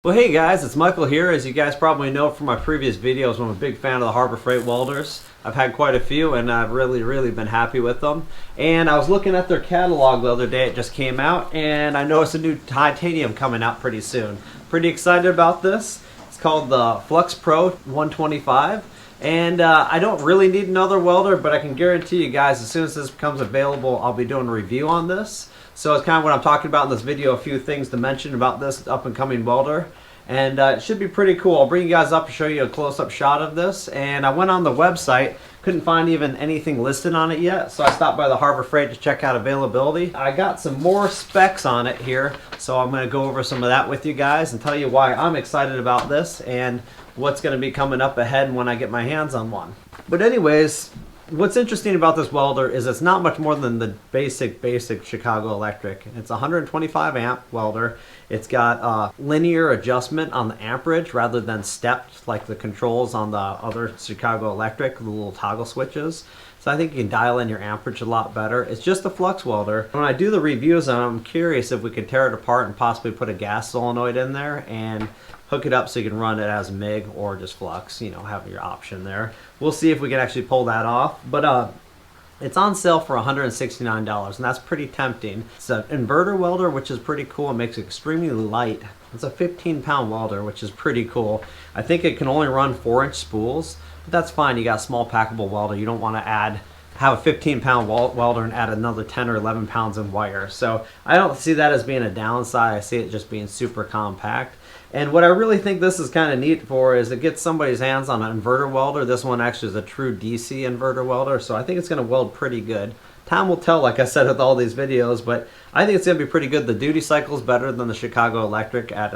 Well, hey guys, it's Michael here. As you guys probably know from my previous videos, I'm a big fan of the Harbor Freight welders. I've had quite a few and I've really been happy with them. And I was looking at their catalog the other day, it just came out, and I noticed a new titanium coming out pretty soon. Pretty excited about this. It's called the FluxPro 125. And I don't really need another welder, but I can guarantee you guys, as soon as this becomes available, I'll be doing a review on this. So it's kind of what I'm talking about in this video, a few things to mention about this up and coming welder. And it should be pretty cool. I'll bring you guys up and show you a close-up shot of this. And I went on the website, couldn't find even anything listed on it yet, so I stopped by the Harbor Freight to check out availability. I got some more specs on it here, so I'm going to go over some of that with you guys and tell you why I'm excited about this and what's going to be coming up ahead when I get my hands on one. But anyways, what's interesting about this welder is it's not much more than the basic Chicago Electric. It's a 125 amp welder. It's got linear adjustment on the amperage rather than stepped like the controls on the other Chicago Electric, the little toggle switches. So I think you can dial in your amperage a lot better. It's just a flux welder. When I do the reviews on it, I'm curious if we could tear it apart and possibly put a gas solenoid in there and hook it up so you can run it as MIG or just flux, you know, have your option there. We'll see if we can actually pull that off. But it's on sale for $169, and that's pretty tempting. It's an inverter welder, which is pretty cool. It makes it extremely light. It's a 15-pound welder, which is pretty cool. I think it can only run 4-inch spools, but that's fine. You got a small packable welder. You don't want to have a 15-pound welder and add another 10 or 11 pounds in wire. So I don't see that as being a downside. I see it just being super compact. And what I really think this is kind of neat for is it gets somebody's hands on an inverter welder. This one actually is a true DC inverter welder, so I think it's going to weld pretty good. Time will tell, like I said with all these videos, but I think it's going to be pretty good. The duty cycle is better than the Chicago Electric. At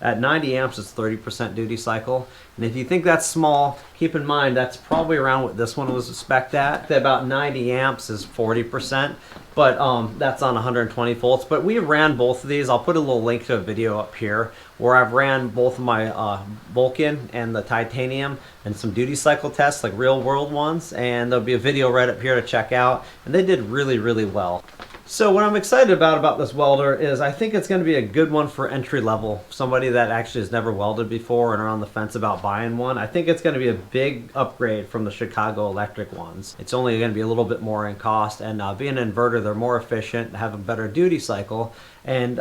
90 amps, it's 30% duty cycle. And if you think that's small, keep in mind that's probably around what this one was spec'd at. About 90 amps is 40%, but that's on 120 volts. But we ran both of these. I'll put a little link to a video up here where I've ran both of my Vulcan and the titanium and some duty cycle tests, like real world ones, and there'll be a video right up here to check out, and they did really well. So what I'm excited about this welder is I think it's going to be a good one for entry level, somebody that actually has never welded before and are on the fence about buying one. I think it's going to be a big upgrade from the Chicago Electric ones. It's only going to be a little bit more in cost, and being an inverter, they're more efficient, have a better duty cycle, and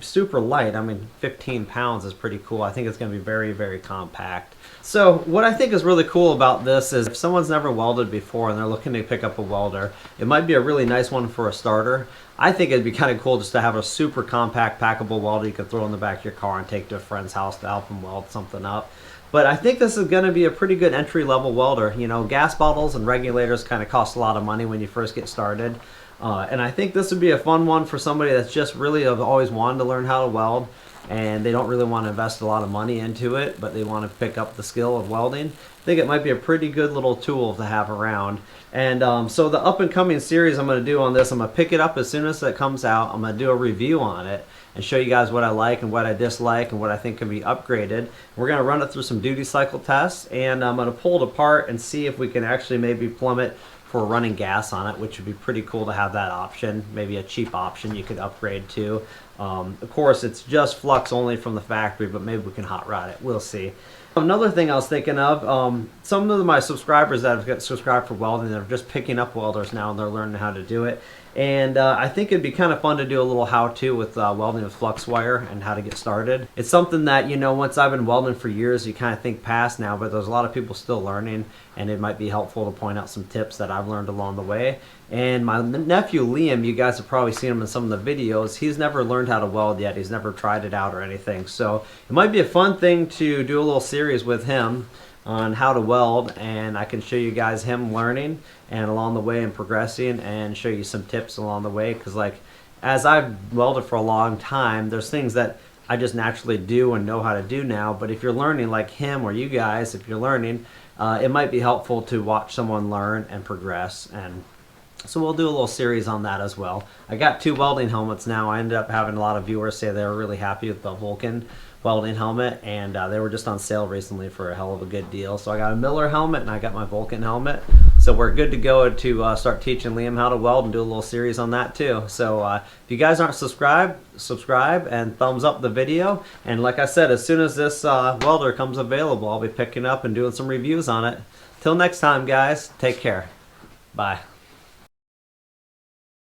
super light. I mean, 15 pounds is pretty cool. I think it's going to be very compact. So what I think is really cool about this is if someone's never welded before and they're looking to pick up a welder, it might be a really nice one for a starter. I think it'd be kind of cool just to have a super compact packable welder you could throw in the back of your car and take to a friend's house to help them weld something up. But I think this is going to be a pretty good entry-level welder. You know, gas bottles and regulators kind of cost a lot of money when you first get started. And I think this would be a fun one for somebody that's just really always wanted to learn how to weld, and they don't really want to invest a lot of money into it, but they want to pick up the skill of welding. I think it might be a pretty good little tool to have around. And so the up and coming series I'm going to do on this, I'm going to pick it up as soon as it comes out. I'm going to do a review on it and show you guys what I like and what I dislike and what I think can be upgraded. We're going to run it through some duty cycle tests, and I'm going to pull it apart and see if we can actually maybe plumb it for running gas on it, which would be pretty cool to have that option. Maybe a cheap option you could upgrade to. Of course, it's just flux only from the factory, but maybe we can hot rod it. We'll see. Another thing I was thinking of, some of my subscribers that have got subscribed for welding, they're just picking up welders now and they're learning how to do it. And I think it'd be kind of fun to do a little how-to with welding with flux wire and how to get started. It's something that, you know, once I've been welding for years, you kind of think past now, but there's a lot of people still learning, and it might be helpful to point out some tips that I've learned along the way. And my nephew Liam, you guys have probably seen him in some of the videos, he's never learned how to weld yet. He's never tried it out or anything. So it might be a fun thing to do a little series with him on how to weld, and I can show you guys him learning and along the way and progressing, and show you some tips along the way, because like as I've welded for a long time, there's things that I just naturally do and know how to do now, but if you're learning like him or you guys, if you're learning, it might be helpful to watch someone learn and progress. And so we'll do a little series on that as well. I got 2 welding helmets now. I ended up having a lot of viewers say they were really happy with the Vulcan welding helmet, and they were just on sale recently for a hell of a good deal. So I got a Miller helmet and I got my Vulcan helmet. So So we're good to go to start teaching Liam how to weld and do a little series on that too. So if you guys aren't subscribed, subscribe and thumbs up the video. And like I said, as soon as this welder comes available, I'll be picking up and doing some reviews on it. Till next time, guys, take care. Bye.